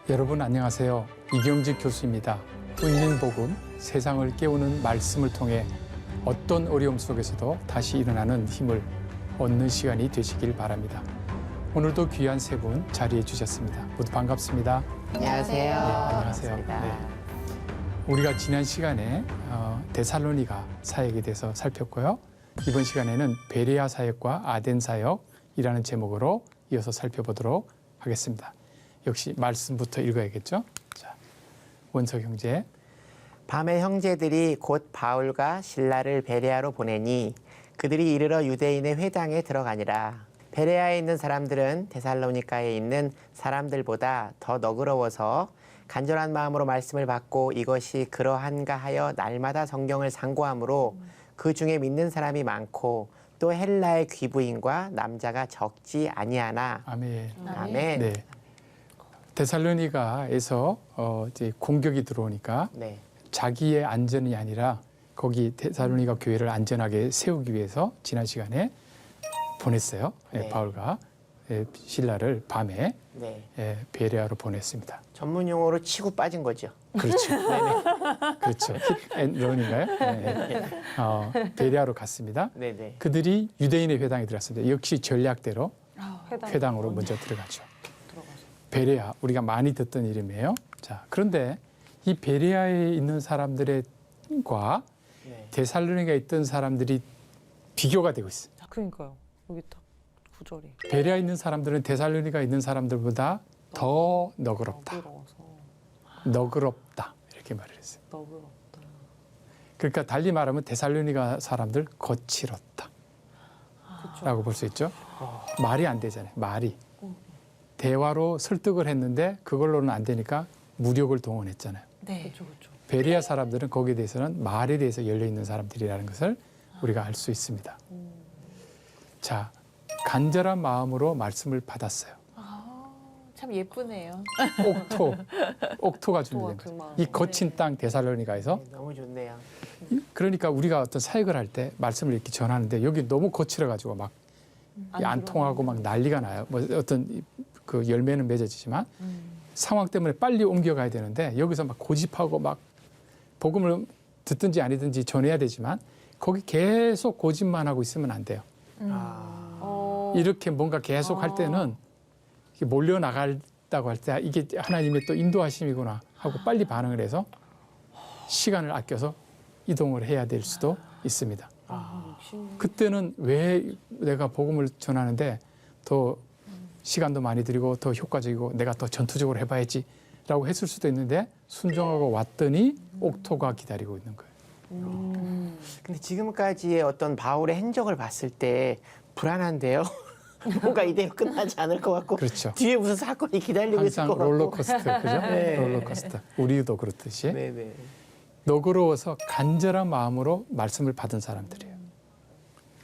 여러분 안녕하세요. 이경직 교수입니다. 은민복음, 세상을 깨우는 말씀을 통해 어떤 어려움 속에서도 다시 일어나는 힘을 얻는 시간이 되시길 바랍니다. 오늘도 귀한 세 분 자리해 주셨습니다. 모두 반갑습니다. 안녕하세요. 네, 안녕하세요. 반갑습니다. 네. 우리가 지난 시간에 데살로니가 사역에 대해서 살폈고요. 이번 시간에는 베레아 사역과 아덴 사역이라는 제목으로 이어서 살펴보도록 하겠습니다. 역시 말씀부터 읽어야겠죠? 자, 원석 형제. 밤에 형제들이 곧 바울과 실라를 베레아로 보내니 그들이 이르러 유대인의 회당에 들어가니라. 베레아에 있는 사람들은 데살로니가에 있는 사람들보다 더 너그러워서 간절한 마음으로 말씀을 받고 이것이 그러한가 하여 날마다 성경을 상고하므로 그 중에 믿는 사람이 많고 또 헬라의 귀부인과 남자가 적지 아니하나. 아멘. 아멘. 네. 데살로니가에서 이제 공격이 들어오니까 네. 자기의 안전이 아니라 거기 데살로니가 교회를 안전하게 세우기 위해서 지난 시간에 보냈어요. 네. 바울과 실라를 밤에 네. 베레아로 보냈습니다. 전문 용어로 치고 빠진 거죠. 그렇죠. 네네. 그렇죠. hit앤런인가요? 네. 베레아로 갔습니다. 네네. 그들이 유대인의 회당에 들어갔습니다. 역시 전략대로 회당으로 먼저 들어가죠. 베레아, 우리가 많이 듣던 이름이에요. 자, 그런데 이 베레아에 있는 사람들과 네. 데살로니가에 있던 사람들이 비교가 되고 있어요. 그러니까요. 여기 딱 구절이 베레아에 있는 사람들은 데살로니가에 있는 사람들보다 더 너그럽다. 너그럽다. 이렇게 말을 했어요. 너그럽다. 그러니까 달리 말하면 데살로니가 사람들 거칠었다. 라고 볼 수 있죠. 말이 안 되잖아요. 말이. 대화로 설득을 했는데 그걸로는 안 되니까 무력을 동원했잖아요. 네. 그렇죠. 베레아 사람들은 거기에 대해서는 말에 대해서 열려있는 사람들이라는 것을 우리가 알 수 있습니다. 자, 간절한 마음으로 말씀을 받았어요. 참 예쁘네요. 옥토가 준비된 거죠. 이 거친 땅 데살로니가에서. 네, 너무 좋네요. 그러니까 우리가 어떤 사역을 할 때 말씀을 이렇게 전하는데 여기 너무 거칠어가지고 막 안 통하고 막 난리가 나요. 뭐 어떤 그 열매는 맺어지지만 상황 때문에 빨리 옮겨가야 되는데 여기서 막 고집하고 막 복음을 듣든지 아니든지 전해야 되지만 거기 계속 고집만 하고 있으면 안 돼요. 이렇게 뭔가 계속 할 때는 이게 몰려 나간다고 할 때 이게 하나님의 또 인도하심이구나 하고 빨리 반응을 해서 시간을 아껴서 이동을 해야 될 수도 있습니다. 그때는 왜 내가 복음을 전하는데 더 시간도 많이 들이고 더 효과적이고 내가 더 전투적으로 해봐야지라고 했을 수도 있는데 순종하고 왔더니 옥토가 기다리고 있는 거예요. 근데 지금까지의 어떤 바울의 행적을 봤을 때 불안한데요. 뭔가 이대로 끝나지 않을 것 같고 그렇죠. 뒤에 무슨 사건이 기다리고 있을 항상 것 같고. 롤러코스터, 그죠? 네. 롤러코스터. 우리도 그렇듯이 네네. 너그러워서 간절한 마음으로 말씀을 받은 사람들이에요.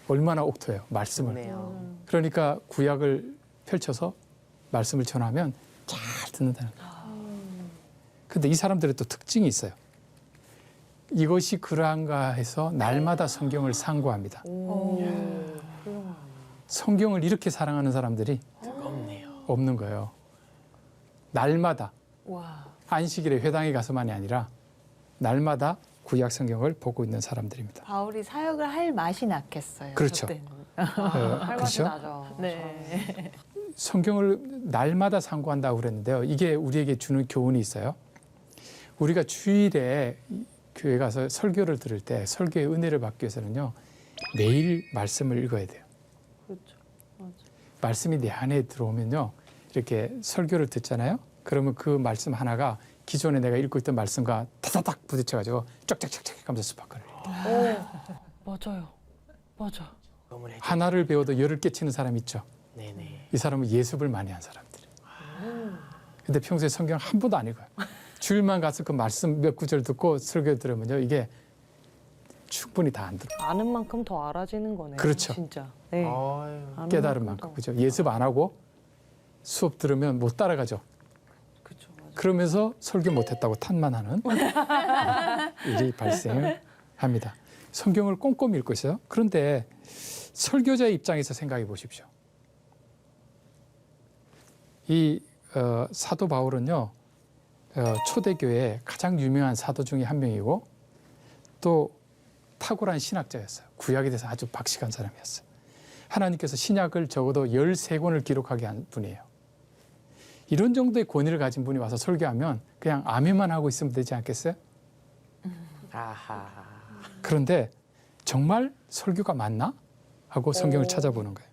얼마나 옥토예요, 말씀을. 좋네요. 그러니까 구약을 펼쳐서 말씀을 전하면 잘 듣는다는 거예요. 근데 이 사람들의 또 특징이 있어요. 이것이 그러한가 해서 날마다 성경을 상고합니다. 성경을 이렇게 사랑하는 사람들이 뜨겁네요. 없는 거예요. 날마다 와. 안식일에 회당에 가서만이 아니라 날마다 구약 성경을 보고 있는 사람들입니다. 바울이 사역을 할 맛이 났겠어요. 그렇죠. 그때는. 할 맛이 그렇죠? 나죠. 네. 성경을 날마다 상고한다고 그랬는데요. 이게 우리에게 주는 교훈이 있어요. 우리가 주일에 교회 가서 설교를 들을 때 설교의 은혜를 받기 위해서는요. 매일 말씀을 읽어야 돼요. 그렇죠. 맞아. 말씀이 내 안에 들어오면요. 이렇게 설교를 듣잖아요. 그러면 그 말씀 하나가 기존에 내가 읽고 있던 말씀과 타다닥 부딪혀가지고 쫙쫙쫙쫙 하면서 수박거려요. 맞아요. 맞아. 너무나 하나를 배워도 열을 깨치는 사람 있죠. 네네. 이 사람은 예습을 많이 한 사람들이에요. 근데 평소에 성경 한 번도 안 읽어요. 주일만 가서 그 말씀 몇 구절 듣고 설교 들으면요. 이게 충분히 다 안 들어요. 아는 만큼 더 알아지는 거네요. 그렇죠. 진짜. 네. 아유. 아는 깨달은 만큼 만큼. 더. 그죠? 예습 안 하고 수업 들으면 못 따라가죠. 그렇죠. 맞아. 그러면서 설교 못했다고 탓만 하는 일이 발생을 합니다. 성경을 꼼꼼히 읽고 있어요. 그런데 설교자의 입장에서 생각해 보십시오. 이 사도 바울은요. 초대교회의 가장 유명한 사도 중에 한 명이고 또 탁월한 신학자였어요. 구약에 대해서 아주 박식한 사람이었어요. 하나님께서 신약을 적어도 13권을 기록하게 한 분이에요. 이런 정도의 권위를 가진 분이 와서 설교하면 그냥 아멘만 하고 있으면 되지 않겠어요? 아하. 그런데 정말 설교가 맞나? 하고 성경을 찾아보는 거예요.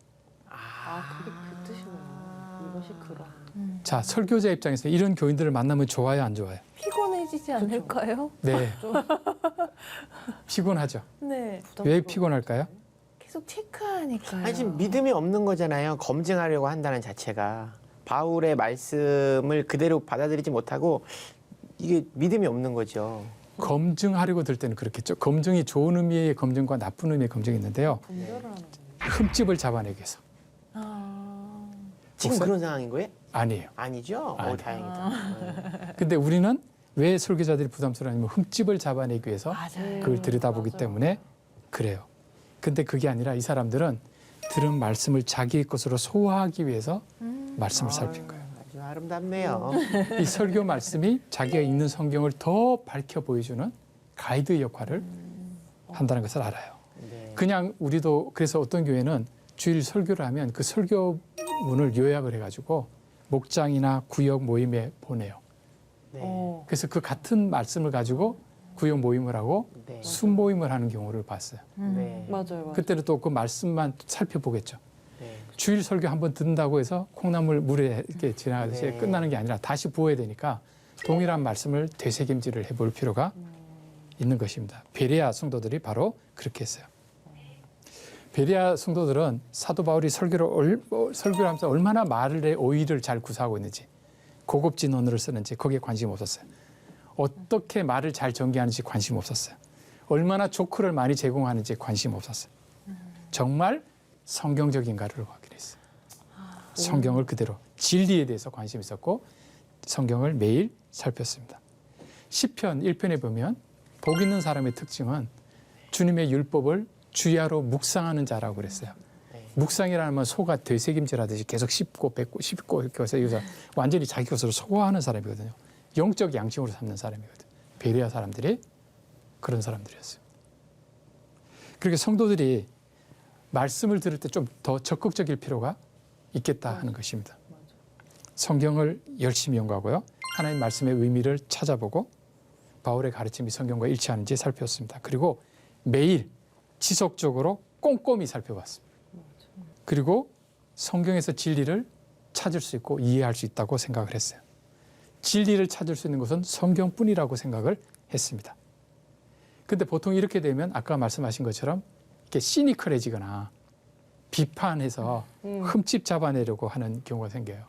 그게 그 뜻이구나. 이것이 그런. 자, 설교자 입장에서 이런 교인들을 만나면 좋아요, 안 좋아요? 피곤해지지 않을까요? 네. 피곤하죠. 네. 왜 피곤할까요? 계속 체크하니까요. 아니 지금 믿음이 없는 거잖아요. 검증하려고 한다는 자체가. 바울의 말씀을 그대로 받아들이지 못하고 이게 믿음이 없는 거죠. 검증하려고 들 때는 그렇겠죠. 검증이 좋은 의미의 검증과 나쁜 의미의 검증이 있는데요. 분별을 하는 거. 흠집을 잡아내기 위해서. 아, 지금 목사- 그런 상황인 거예요? 아니에요. 아니죠? 아니. 다행이다. 근데 우리는 왜 설교자들이 부담스러워하냐면 흠집을 잡아내기 위해서 맞아요. 그걸 들여다보기 맞아요. 때문에 그래요. 근데 그게 아니라 이 사람들은 들은 말씀을 자기의 것으로 소화하기 위해서 말씀을 살핀 거예요. 아주 아름답네요. 이 설교 말씀이 자기가 읽는 성경을 더 밝혀 보여주는 가이드 역할을 한다는 것을 알아요. 네. 그냥 우리도 그래서 어떤 교회는 주일 설교를 하면 그 설교문을 요약을 해가지고 목장이나 구역 모임에 보내요. 네. 그래서 그 같은 말씀을 가지고 구역 모임을 하고 네. 순모임을 하는 경우를 봤어요. 네. 맞아요, 맞아요. 그때는 또 그 말씀만 살펴보겠죠. 네. 주일 설교 한번 듣는다고 해서 콩나물 물에 이렇게 지나가듯이 네. 끝나는 게 아니라 다시 부어야 되니까 동일한 말씀을 되새김질을 해볼 필요가 있는 것입니다. 베레아 성도들이 바로 그렇게 했어요. 베레아 성도들은 사도 바울이 설교를 하면서 얼마나 말의 오의를 잘 구사하고 있는지 고급진 언어를 쓰는지 거기에 관심 없었어요. 어떻게 말을 잘 전개하는지 관심 없었어요. 얼마나 조크를 많이 제공하는지 관심 없었어요. 정말 성경적인가를 확인했어요. 성경을 그대로 진리에 대해서 관심이 있었고 성경을 매일 살폈습니다. 시편 1편에 보면 복 있는 사람의 특징은 주님의 율법을 주야로 묵상하는 자라고 그랬어요. 네. 묵상이라는 건 소가 되새김질하듯이 계속 씹고 뱉고 씹고 이렇게 해서 여기서 완전히 자기 것으로 소화하는 사람이거든요. 영적 양식으로 삼는 사람이거든요. 베레아 사람들이 그런 사람들이었어요. 그렇게 성도들이 말씀을 들을 때 좀 더 적극적일 필요가 있겠다 하는 것입니다. 성경을 열심히 연구하고요. 하나님 말씀의 의미를 찾아보고 바울의 가르침이 성경과 일치하는지 살폈습니다. 그리고 매일 지속적으로 꼼꼼히 살펴봤습니다. 그리고 성경에서 진리를 찾을 수 있고 이해할 수 있다고 생각을 했어요. 진리를 찾을 수 있는 것은 성경뿐이라고 생각을 했습니다. 근데 보통 이렇게 되면 아까 말씀하신 것처럼 이렇게 시니컬해지거나 비판해서 흠집 잡아내려고 하는 경우가 생겨요.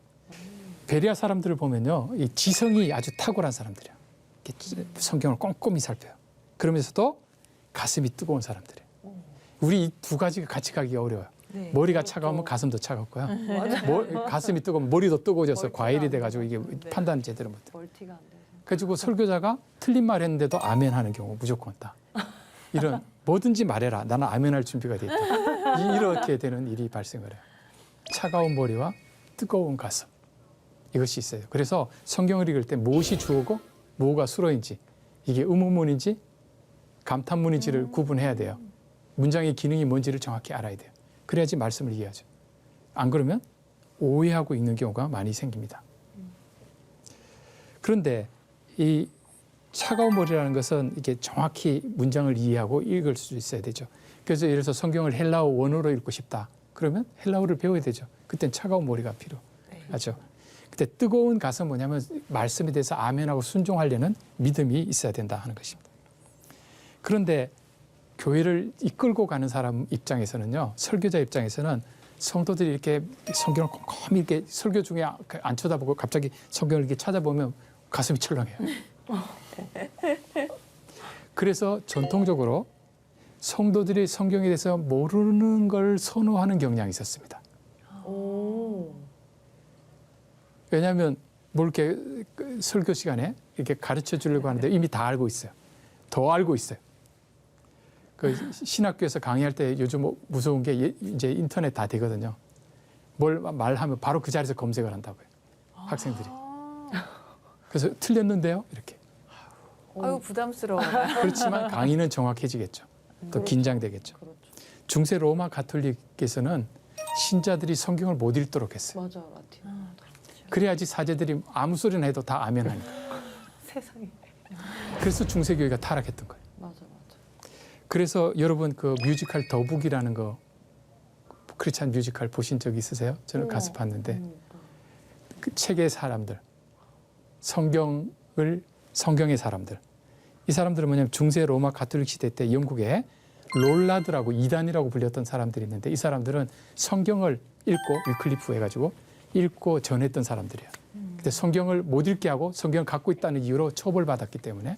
베레아 사람들을 보면요, 이 지성이 아주 탁월한 사람들이에요. 이렇게 성경을 꼼꼼히 살펴요. 그러면서도 가슴이 뜨거운 사람들이에요. 우리 이 두 가지가 같이 가기 어려워요. 네. 머리가 차가우면 가슴도 차갑고요. 가슴이 뜨거우면 머리도 뜨거워져서 멀티가 과일이 안 돼가지고 이게 돼서. 네. 판단을 제대로 못해요. 멀티가 안 돼서. 그래가지고 설교자가 틀린 말 했는데도 아멘 하는 경우 무조건 있다. 이런 뭐든지 말해라. 나는 아멘할 준비가 돼 있다. 이렇게 되는 일이 발생을 해요. 차가운 머리와 뜨거운 가슴. 이것이 있어요. 그래서 성경을 읽을 때 무엇이 주어고 뭐가 수로인지 이게 의문문인지 감탄문인지를 구분해야 돼요. 문장의 기능이 뭔지를 정확히 알아야 돼요. 그래야지 말씀을 이해하죠. 안 그러면 오해하고 읽는 경우가 많이 생깁니다. 그런데 이 차가운 머리라는 것은 이게 정확히 문장을 이해하고 읽을 수 있어야 되죠. 그래서 예를 들어서 성경을 헬라어 원어로 읽고 싶다. 그러면 헬라어를 배워야 되죠. 그땐 차가운 머리가 필요하죠. 그때 뜨거운 가슴은 뭐냐면 말씀에 대해서 아멘하고 순종하려는 믿음이 있어야 된다 하는 것입니다. 그런데 교회를 이끌고 가는 사람 입장에서는요, 설교자 입장에서는 성도들이 이렇게 성경을 꼼꼼히 이렇게 설교 중에 안 쳐다보고 갑자기 성경을 이렇게 찾아보면 가슴이 철렁해요. 그래서 전통적으로 성도들이 성경에 대해서 모르는 걸 선호하는 경향이 있었습니다. 오. 왜냐하면 뭘 이렇게 설교 시간에 이렇게 가르쳐 주려고 하는데 이미 다 알고 있어요. 더 알고 있어요. 그 신학교에서 강의할 때 요즘 무서운 게 이제 인터넷 다 되거든요. 뭘 말하면 바로 그 자리에서 검색을 한다고요. 학생들이. 그래서 틀렸는데요. 이렇게. 아유 부담스러워. 그렇지만 강의는 정확해지겠죠. 또 긴장되겠죠. 그렇죠. 중세 로마 가톨릭에서는 신자들이 성경을 못 읽도록 했어요. 맞아, 라틴. 그래야지 사제들이 아무 소리나 해도 다 아멘하니까. 세상에. 그래서 중세교회가 타락했던 거예요. 맞아, 맞아. 그래서 여러분 그 뮤지컬 더북이라는 거 크리스찬 뮤지컬 보신 적 있으세요? 저는 가서 봤는데 그 책의 사람들, 성경의 사람들. 이 사람들은 뭐냐면 중세 로마 가톨릭 시대 때 영국에 롤라드라고 이단이라고 불렸던 사람들이 있는데 이 사람들은 성경을 읽고 위클리프 해가지고 읽고 전했던 사람들이야. 근데 성경을 못 읽게 하고 성경을 갖고 있다는 이유로 처벌받았기 때문에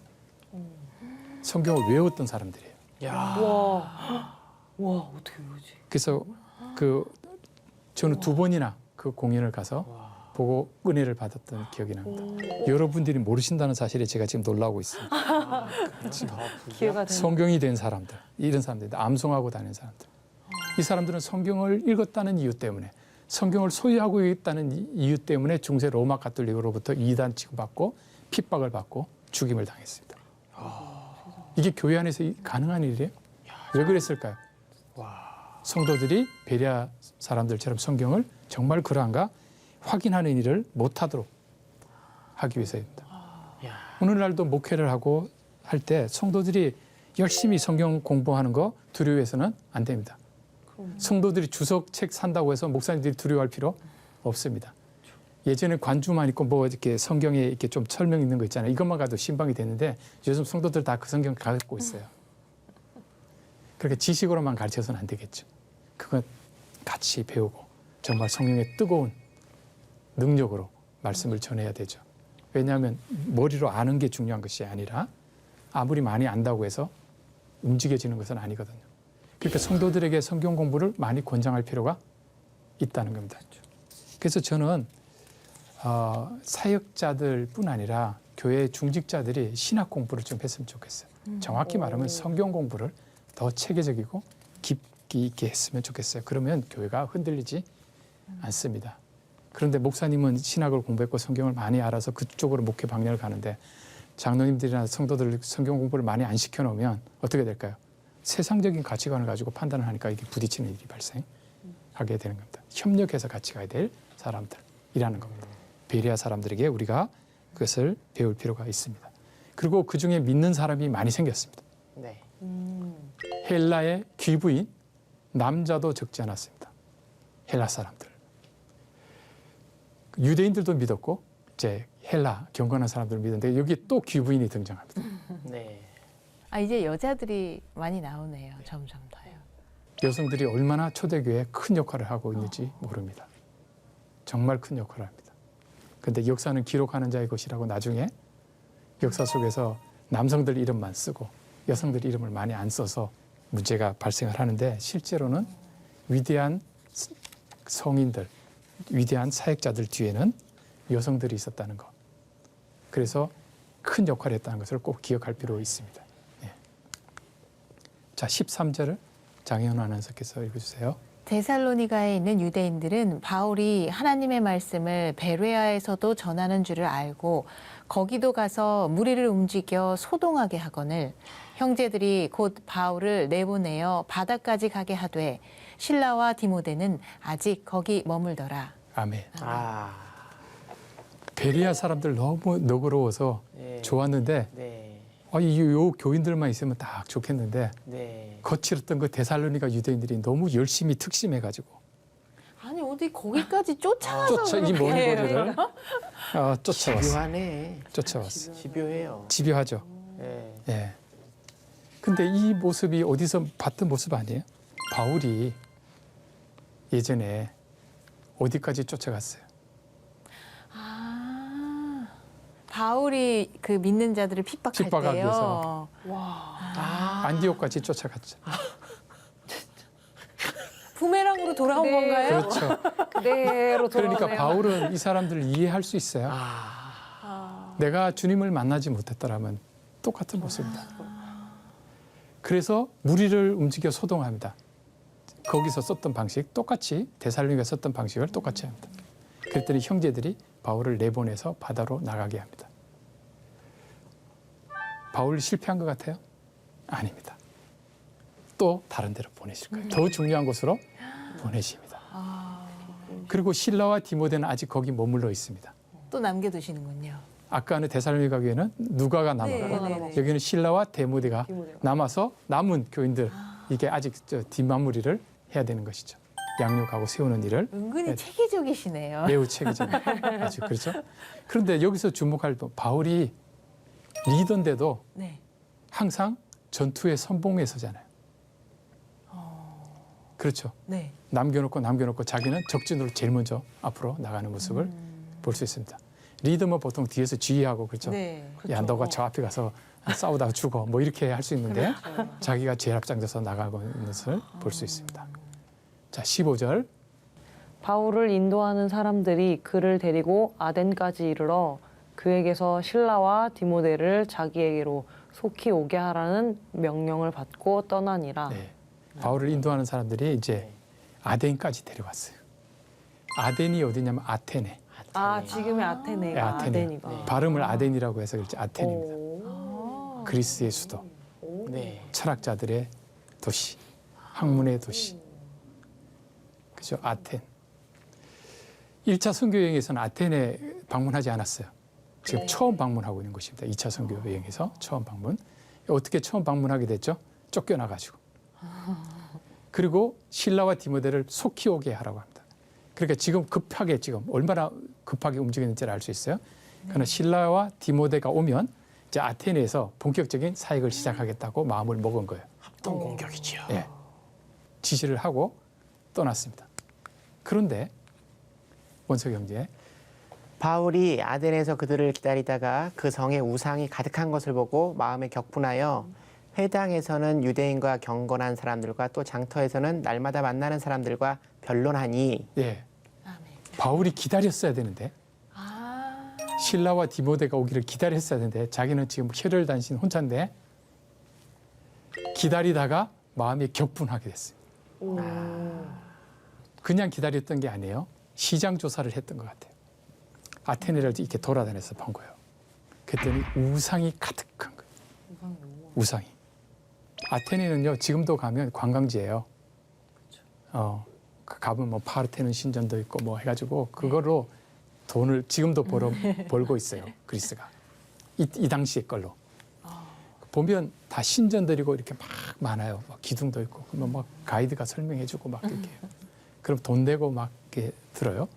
성경을 외웠던 사람들이에요. 와, 와 어떻게 외우지? 그래서 저는 2번이나 그 공연을 가서 보고 은혜를 받았던 기억이 납니다. 여러분들이 모르신다는 사실에 제가 지금 놀라고 있습니다. 기회가 되는. 성경이 된 사람들, 이런 사람들, 암송하고 다니는 사람들. 이 사람들은 성경을 읽었다는 이유 때문에, 성경을 소유하고 있다는 이유 때문에 중세 로마 가톨릭으로부터 이단 취급받고 핍박을 받고 죽임을 당했습니다. 이게 교회 안에서 가능한 일이에요? 왜 그랬을까요? 성도들이 베레아 사람들처럼 성경을 정말 그러한가 확인하는 일을 못하도록 하기 위해서입니다. 오늘날도 목회를 하고 할 때 성도들이 열심히 성경 공부하는 거 두려워해서는 안 됩니다. 성도들이 주석책 산다고 해서 목사님들이 두려워할 필요 없습니다. 예전에 관주만 있고 뭐 이렇게 성경에 이렇게 좀 설명 있는 거 있잖아요. 이것만 가도 신방이 되는데 요즘 성도들 다 그 성경 갖고 있어요. 그렇게 지식으로만 가르쳐서는 안 되겠죠. 그건 같이 배우고 정말 성령의 뜨거운 능력으로 말씀을 전해야 되죠. 왜냐하면 머리로 아는 게 중요한 것이 아니라 아무리 많이 안다고 해서 움직여지는 것은 아니거든요. 그러니까 성도들에게 성경 공부를 많이 권장할 필요가 있다는 겁니다. 그래서 저는 사역자들뿐 아니라 교회 중직자들이 신학 공부를 좀 했으면 좋겠어요. 정확히 말하면 성경 공부를 더 체계적이고 깊이 있게 했으면 좋겠어요. 그러면 교회가 흔들리지 않습니다. 그런데 목사님은 신학을 공부했고 성경을 많이 알아서 그쪽으로 목회 방향을 가는데 장로님들이나 성도들 성경 공부를 많이 안 시켜놓으면 어떻게 될까요? 세상적인 가치관을 가지고 판단을 하니까 이게 부딪히는 일이 발생하게 되는 겁니다. 협력해서 같이 가야 될 사람들이라는 겁니다. 베레아 사람들에게 우리가 그것을 배울 필요가 있습니다. 그리고 그중에 믿는 사람이 많이 생겼습니다. 네. 헬라의 귀부인 남자도 적지 않았습니다. 헬라 사람들. 유대인들도 믿었고 이제 헬라 경건한 사람들을 믿었는데 여기 또 귀부인이 등장합니다. 네. 아 이제 여자들이 많이 나오네요. 점점 더요. 여성들이 얼마나 초대교회에 큰 역할을 하고 있는지 모릅니다. 정말 큰 역할을 합니다. 그런데 역사는 기록하는 자의 것이라고 나중에 역사 속에서 남성들 이름만 쓰고 여성들 이름을 많이 안 써서 문제가 발생을 하는데 실제로는 위대한 성인들, 위대한 사역자들 뒤에는 여성들이 있었다는 것. 그래서 큰 역할을 했다는 것을 꼭 기억할 필요가 있습니다. 네. 자, 13절을 장혜원 아나운서께서 읽어주세요. 데살로니가에 있는 유대인들은 바울이 하나님의 말씀을 베레아에서도 전하는 줄을 알고 거기도 가서 무리를 움직여 소동하게 하거늘 형제들이 곧 바울을 내보내어 바다까지 가게 하되 실라와 디모데는 아직 거기 머물더라. 아멘. 아. 베레아 사람들 너무 너그러워서 네. 좋았는데 네. 요 교인들만 있으면 딱 좋겠는데 네. 거칠었던 그 데살로니가 유대인들이 너무 열심히 특심해가지고 아니 어디 거기까지 쫓아가서 쫓아 이 먼 그렇게 거리를 쫓아왔어. 집요하네. 쫓아왔어. 집요해요. 집요하죠. 네. 예. 근데 이 모습이 어디서 봤던 모습 아니에요? 바울이 예전에 어디까지 쫓아갔어요? 아 바울이 그 믿는 자들을 핍박할 핍박하기 때요. 위해서. 와. 안디옥까지 쫓아갔죠. 부메랑으로 돌아온 건가요? 그렇죠. 그대로 그러니까 돌아오네요. 바울은 이 사람들을 이해할 수 있어요. 내가 주님을 만나지 못했더라면 똑같은 모습이다. 그래서 무리를 움직여 소동합니다. 거기서 썼던 방식 똑같이 데살로니가 썼던 방식을 똑같이 합니다. 그랬더니 형제들이 바울을 내보내서 바다로 나가게 합니다. 바울이 실패한 것 같아요? 아닙니다. 또 다른 데로 보내실 거예요. 더 중요한 곳으로 보내십니다. 그리고 실라와 디모데는 아직 거기 머물러 있습니다. 또 남겨두시는군요. 아까는 데살로니가 교회는 누가가 남았고 네. 여기는 실라와 디모데가 디모데가. 남아서 남은 교인들 이게 아직 뒷마무리를 해야 되는 것이죠. 양육하고 세우는 일을 은근히 네. 체계적이시네요. 매우 체계적인 아주 그렇죠. 그런데 여기서 주목할 또 바울이 리더인데도 네. 항상 전투의 선봉에 서잖아요. 그렇죠. 네. 남겨놓고 자기는 적진으로 제일 먼저 앞으로 나가는 모습을 볼 수 있습니다. 리더면 보통 뒤에서 지휘하고 그렇죠. 네. 야 너가 저 앞에 가서 싸우다가 죽어 뭐 이렇게 할 수 있는데 자기가 제일 앞장서서 나가고 있는 것을 볼 수 있습니다. 자 15절 바울을 인도하는 사람들이 그를 데리고 아덴까지 이르러 그에게서 실라와 디모데를 자기에게로 속히 오게 하라는 명령을 받고 떠나니라. 네. 바울을 인도하는 사람들이 이제 아덴까지 데려왔어요. 아덴이 어디냐면 아테네. 아, 지금의 아테네가 네, 아테네. 아덴이가. 발음을 아덴이라고 해서 그렇지 아테네입니다. 오. 그리스의 수도, 네. 철학자들의 도시, 학문의 도시. 그죠? 아텐. 1차 선교 여행에서는 아텐에 방문하지 않았어요. 지금 처음 방문하고 있는 곳입니다. 2차 선교 여행에서 처음 방문. 어떻게 처음 방문하게 됐죠? 쫓겨나가지고. 그리고 실라와 디모데를 속히 오게 하라고 합니다. 그러니까 지금 급하게 지금 얼마나 급하게 움직이는지를 알 수 있어요. 그러나 실라와 디모데가 오면 이제 아테네에서 본격적인 사역을 시작하겠다고 마음을 먹은 거예요. 합동 공격이지요. 예. 지시를 하고 떠났습니다. 그런데 원석 형제, 바울이 아덴에서 그들을 기다리다가 그 성에 우상이 가득한 것을 보고 마음에 격분하여 회당에서는 유대인과 경건한 사람들과 또 장터에서는 날마다 만나는 사람들과 변론하니 예, 아멘. 바울이 기다렸어야 되는데 아. 실라와 디모데가 오기를 기다렸어야 되는데 자기는 지금 혈혈 단신 혼자인데 기다리다가 마음이 격분하게 됐어요. 오. 그냥 기다렸던 게 아니에요. 시장 조사를 했던 것 같아요. 아테네를 이렇게 돌아다녀서 본 거예요. 그랬더니 우상이 가득한 거예요. 우상이. 아테네는요 지금도 가면 관광지예요. 가면 뭐 파르테논 신전도 있고 뭐 해가지고 그걸로 돈을 지금도 벌고 있어요. 그리스가 이 당시의 걸로 보면 다 신전들이고 이렇게 막 많아요. 막 기둥도 있고 그러면 막 가이드가 설명해주고 막 이렇게 해요. 그럼 돈 내고 막 이렇게 들어요.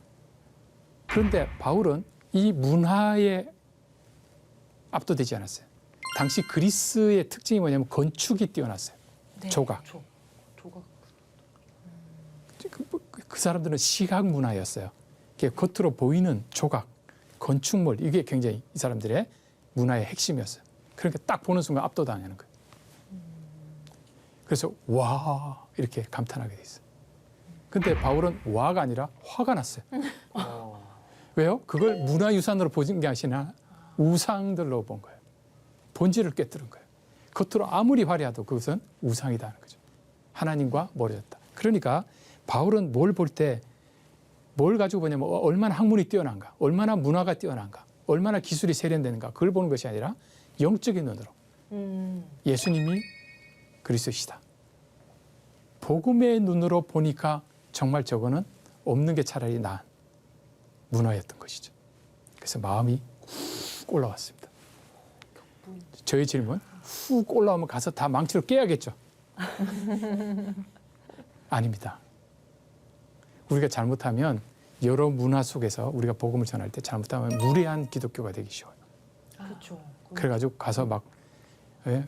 그런데 바울은 이 문화에 압도되지 않았어요. 당시 그리스의 특징이 뭐냐면 건축이 뛰어났어요. 네. 조각. 조각. 그 사람들은 시각 문화였어요. 겉으로 보이는 조각, 건축물 이게 굉장히 이 사람들의 문화의 핵심이었어요. 그러니까 딱 보는 순간 압도당하는 거예요. 그래서 와 이렇게 감탄하게 돼 있어요. 근데 바울은 와가 아니라 화가 났어요. 왜요? 그걸 문화유산으로 보는 게 아니라 우상들로 본 거예요. 본질을 꿰뚫은 거예요. 겉으로 아무리 화려해도 그것은 우상이다 하는 거죠. 하나님과 멀어졌다. 그러니까 바울은 뭘 볼 때 뭘 가지고 보냐면 얼마나 학문이 뛰어난가, 얼마나 문화가 뛰어난가, 얼마나 기술이 세련되는가 그걸 보는 것이 아니라 영적인 눈으로 예수님이 그리스도시다. 복음의 눈으로 보니까 정말 저거는 없는 게 차라리 나은 문화였던 것이죠. 그래서 마음이 훅 올라왔습니다. 저희 질문, 훅 올라오면 가서 다 망치로 깨야겠죠? 아닙니다. 우리가 잘못하면 여러 문화 속에서 우리가 복음을 전할 때 잘못하면 무례한 기독교가 되기 쉬워요. 그렇죠. 그래가지고 가서 막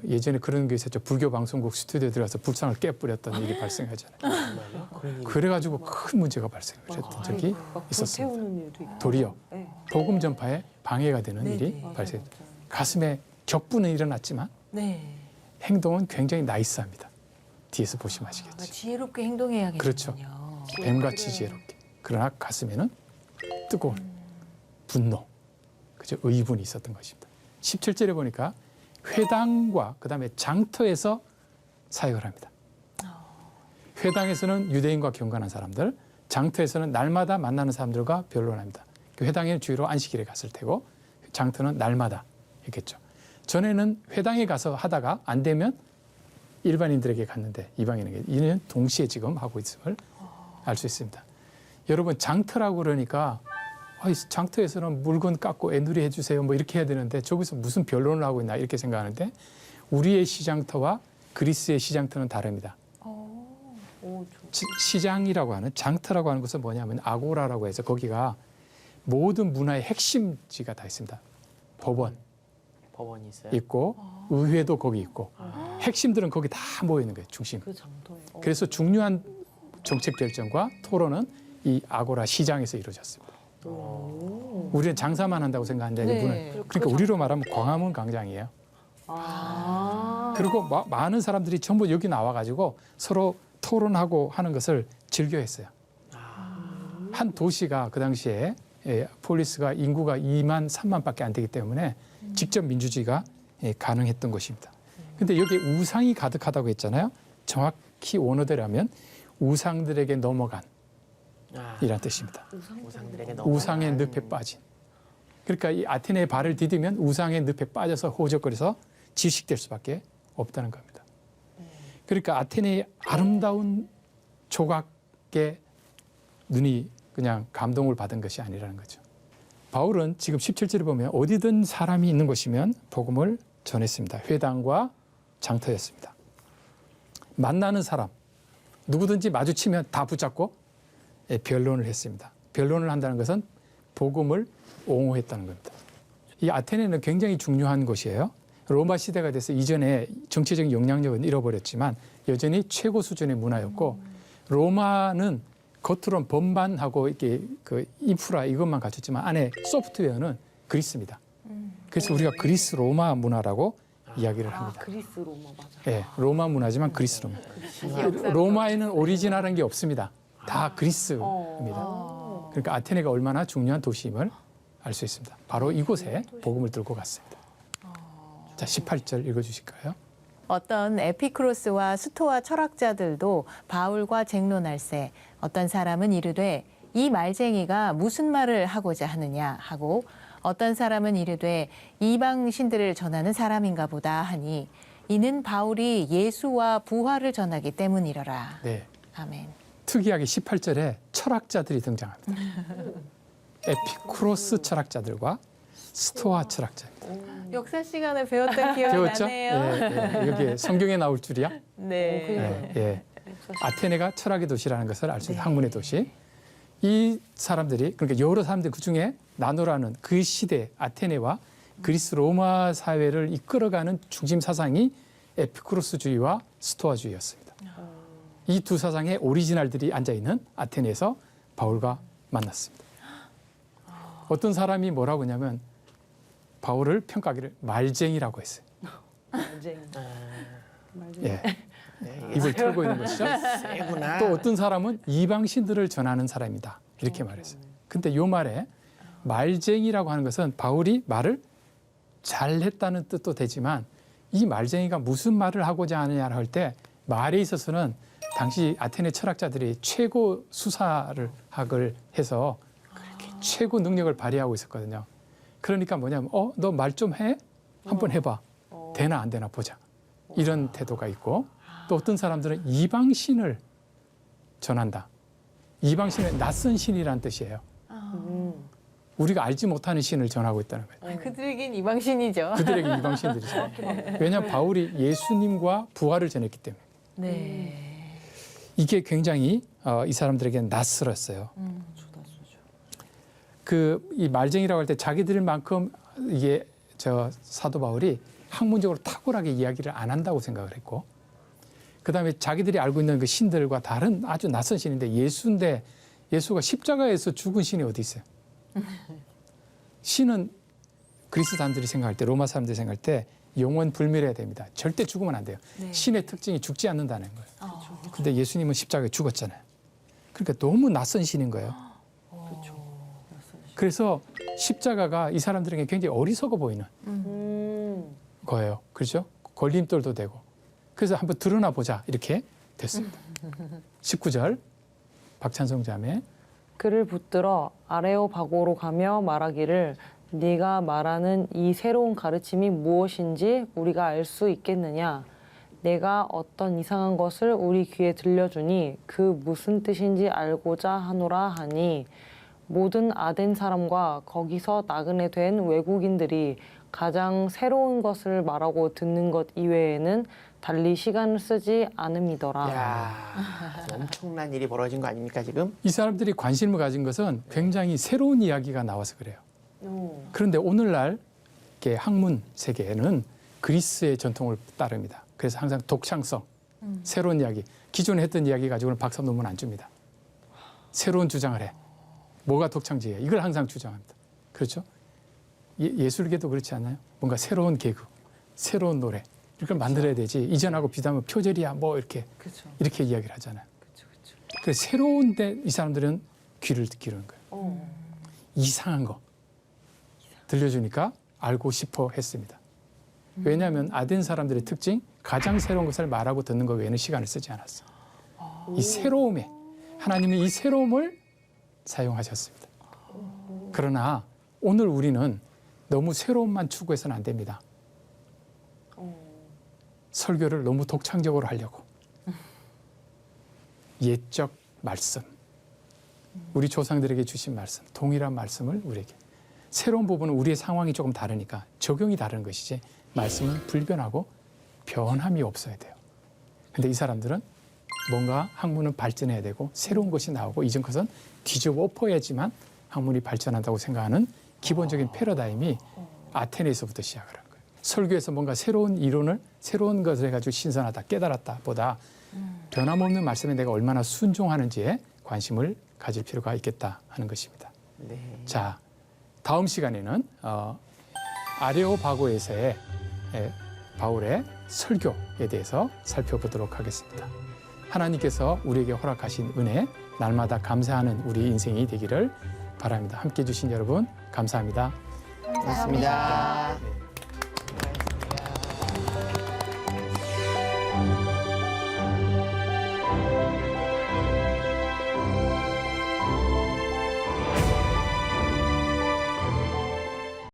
예전에 그런 게 있었죠. 불교 방송국 스튜디오에 들어가서 불상을 깨뿌렸던 일이 발생하잖아요. 그래가지고 큰 문제가 발생했던 적이 있었습니다. 태우는 일도 있고. 도리어 네. 복음 전파에 방해가 되는 네네. 일이 맞아요, 발생했다. 가슴에 격분은 일어났지만 네. 행동은 굉장히 나이스합니다. 뒤에서 보시면 아시겠죠. 지혜롭게 행동해야겠군요. 그렇죠. 뱀같이 지혜롭게. 그러나 가슴에는 뜨거운 분노, 그죠? 의분이 있었던 것입니다. 17절에 보니까 회당과 그다음에 장터에서 사역을 합니다. 회당에서는 유대인과 경건한 사람들, 장터에서는 날마다 만나는 사람들과 변론합니다. 회당에는 주로 안식일에 갔을 테고 장터는 날마다 했겠죠. 전에는 회당에 가서 하다가 안 되면 일반인들에게 갔는데 이방인에게 이는 동시에 지금 하고 있음을 알 수 있습니다. 여러분 장터라고 그러니까 장터에서는 물건 깎고 애누리 해주세요 뭐 이렇게 해야 되는데 저기서 무슨 변론을 하고 있나 이렇게 생각하는데 우리의 시장터와 그리스의 시장터는 다릅니다. 시장이라고 하는 장터라고 하는 것은 뭐냐면 아고라라고 해서 거기가 모든 문화의 핵심지가 다 있습니다. 법원이 있어요. 있고 의회도 거기 있고 핵심들은 거기 다 모여 있는 거예요. 중심. 그 장터에. 그래서 중요한 정책 결정과 토론은 이 아고라 시장에서 이루어졌습니다. 우리는 장사만 한다고 생각하는데 네. 이분은 그러니까 우리로 말하면 광화문 광장이에요. 그리고 많은 사람들이 전부 여기 나와가지고 서로 토론하고 하는 것을 즐겨했어요. 한 도시가 그 당시에 폴리스가 인구가 2만 3만밖에 안 되기 때문에 직접 민주주의가 가능했던 것입니다. 근데 여기 우상이 가득하다고 했잖아요. 정확히 원어대로하면 우상들에게 넘어간 이란 뜻입니다. 우상들에게 우상의 늪에 빠진. 그러니까 이 아테네의 발을 디디면 우상의 늪에 빠져서 호적거려서 질식될 수밖에 없다는 겁니다. 그러니까 아테네의 아름다운 조각에 눈이 그냥 감동을 받은 것이 아니라는 거죠. 바울은 지금 17절에 보면 어디든 사람이 있는 곳이면 복음을 전했습니다. 회당과 장터였습니다. 만나는 사람, 누구든지 마주치면 다 붙잡고 변론을 했습니다. 변론을 한다는 것은 복음을 옹호했다는 겁니다. 이 아테네는 굉장히 중요한 곳이에요. 로마 시대가 돼서 이전에 정치적인 영향력은 잃어버렸지만 여전히 최고 수준의 문화였고 로마는 겉으로는 번반하고 이렇게 그 인프라 이것만 갖췄지만 안에 소프트웨어는 그리스입니다. 그래서 우리가 그리스 로마 문화라고 이야기를 합니다. 그리스 로마 맞아. 예, 로마 문화지만 그리스 로마. 로마에는 오리지널한 게 없습니다. 다 그리스입니다. 그러니까 아테네가 얼마나 중요한 도시임을 알 수 있습니다. 바로 이곳에 복음을 들고 갔습니다. 자, 18절 읽어주실까요? 어떤 에피크로스와 스토아 철학자들도 바울과 쟁론할세 어떤 사람은 이르되 이 말쟁이가 무슨 말을 하고자 하느냐 하고 어떤 사람은 이르되 이방 신들을 전하는 사람인가 보다 하니 이는 바울이 예수와 부활을 전하기 때문이러라. 네. 아멘. 특이하게 18절에 철학자들이 등장합니다. 에피쿠로스 철학자들과 스토아 철학자입니다. 역사 시간에 배웠던 기억이 배웠죠? 나네요. 예, 여기 성경에 나올 줄이야? 네. 예. 아테네가 철학의 도시라는 것을 알 수 있는 학문의 도시. 이 사람들이 그러니까 여러 사람들 그중에 나누라는 그 시대 아테네와 그리스 로마 사회를 이끌어가는 중심 사상이 에피쿠로스주의와 스토아주의였습니다. 이 두 사상의 오리지널들이 앉아있는 아테네에서 바울과 만났습니다. 어떤 사람이 뭐라고 하냐면 바울을 평가하기를 말쟁이라고 했어요. 말쟁이. 예. 입을 털고 있는 것이죠. 세구나. 또 어떤 사람은 이방신들을 전하는 사람이다. 이렇게 말했어요. 근데 이 말에 말쟁이라고 하는 것은 바울이 말을 잘했다는 뜻도 되지만 이 말쟁이가 무슨 말을 하고자 하느냐 할 때 말에 있어서는 당시 아테네 철학자들이 최고 수사를 학을 해서 최고 능력을 발휘하고 있었거든요. 그러니까 뭐냐면 너 말 좀 해? 한번 해봐. 되나 안 되나 보자. 이런 태도가 있고 또 어떤 사람들은 이방신을 전한다. 이방신은 낯선 신이라는 뜻이에요. 우리가 알지 못하는 신을 전하고 있다는 거예요. 그들에겐 이방신이죠. 그들에게 이방신들이죠. 왜냐하면 바울이 예수님과 부활을 전했기 때문에. 네. 이게 굉장히 이 사람들에게는 낯설었어요. 이 말쟁이라고 할 때 자기들만큼 이게 사도 바울이 학문적으로 탁월하게 이야기를 안 한다고 생각을 했고, 그 다음에 자기들이 알고 있는 그 신들과 다른 아주 낯선 신인데 예수인데 예수가 십자가에서 죽은 신이 어디 있어요? 신은 그리스 사람들이 생각할 때, 로마 사람들이 생각할 때 영원 불멸해야 됩니다. 절대 죽으면 안 돼요. 네. 신의 특징이 죽지 않는다는 거예요. 근데 예수님은 십자가에 죽었잖아요. 그러니까 너무 낯선 신인 거예요. 그래서 십자가가 이 사람들에게 굉장히 어리석어 보이는 거예요. 그렇죠? 걸림돌도 되고. 그래서 한번 드러나 보자 이렇게 됐습니다. 19절 박찬성 자매. 그를 붙들어 아레오바고로 가며 말하기를 네가 말하는 이 새로운 가르침이 무엇인지 우리가 알 수 있겠느냐? 내가 어떤 이상한 것을 우리 귀에 들려주니 그 무슨 뜻인지 알고자 하노라 하니 모든 아덴 사람과 거기서 나그네 된 외국인들이 가장 새로운 것을 말하고 듣는 것 이외에는 달리 시간을 쓰지 않음이더라. 야, 엄청난 일이 벌어진 거 아닙니까 지금? 이 사람들이 관심을 가진 것은 굉장히 새로운 이야기가 나와서 그래요. 그런데 오늘날 이렇게 학문 세계에는 그리스의 전통을 따릅니다. 그래서 항상 독창성, 새로운 이야기, 기존에 했던 이야기 가지고는 박사 논문 안 줍니다. 새로운 주장을 해. 뭐가 독창적이야. 이걸 항상 주장합니다. 그렇죠? 예술계도 그렇지 않나요? 뭔가 새로운 개그, 새로운 노래 이걸 만들어야 되지. 이전하고 비교하면 표절이야 뭐 이렇게 그렇죠. 이렇게 이야기를 하잖아요. 그렇죠. 그래서 새로운데 이 사람들은 귀를 기르는 거예요. 이상한 거 들려주니까 알고 싶어 했습니다. 왜냐하면 아덴 사람들의 특징, 가장 새로운 것을 말하고 듣는 것 외에는 시간을 쓰지 않았어. 이 새로움에 하나님이 이 새로움을 사용하셨습니다. 그러나 오늘 우리는 너무 새로움만 추구해서는 안 됩니다. 설교를 너무 독창적으로 하려고. 옛적 말씀, 우리 조상들에게 주신 말씀, 동일한 말씀을 우리에게. 새로운 부분은 우리의 상황이 조금 다르니까 적용이 다른 것이지 말씀은 불변하고 변함이 없어야 돼요. 근데 이 사람들은 뭔가 학문은 발전해야 되고 새로운 것이 나오고 이전 것은 뒤집어 엎어야지만 학문이 발전한다고 생각하는 기본적인 패러다임이 아테네에서부터 시작을 한 거예요. 설교에서 뭔가 새로운 이론을 새로운 것을 해가지고 신선하다, 깨달았다 보다 변함없는 말씀에 내가 얼마나 순종하는지에 관심을 가질 필요가 있겠다 하는 것입니다. 네. 자, 다음 시간에는 아레오바고에서의 바울의 설교에 대해서 살펴보도록 하겠습니다. 하나님께서 우리에게 허락하신 은혜, 날마다 감사하는 우리 인생이 되기를 바랍니다. 함께해 주신 여러분 감사합니다. 고맙습니다. 네.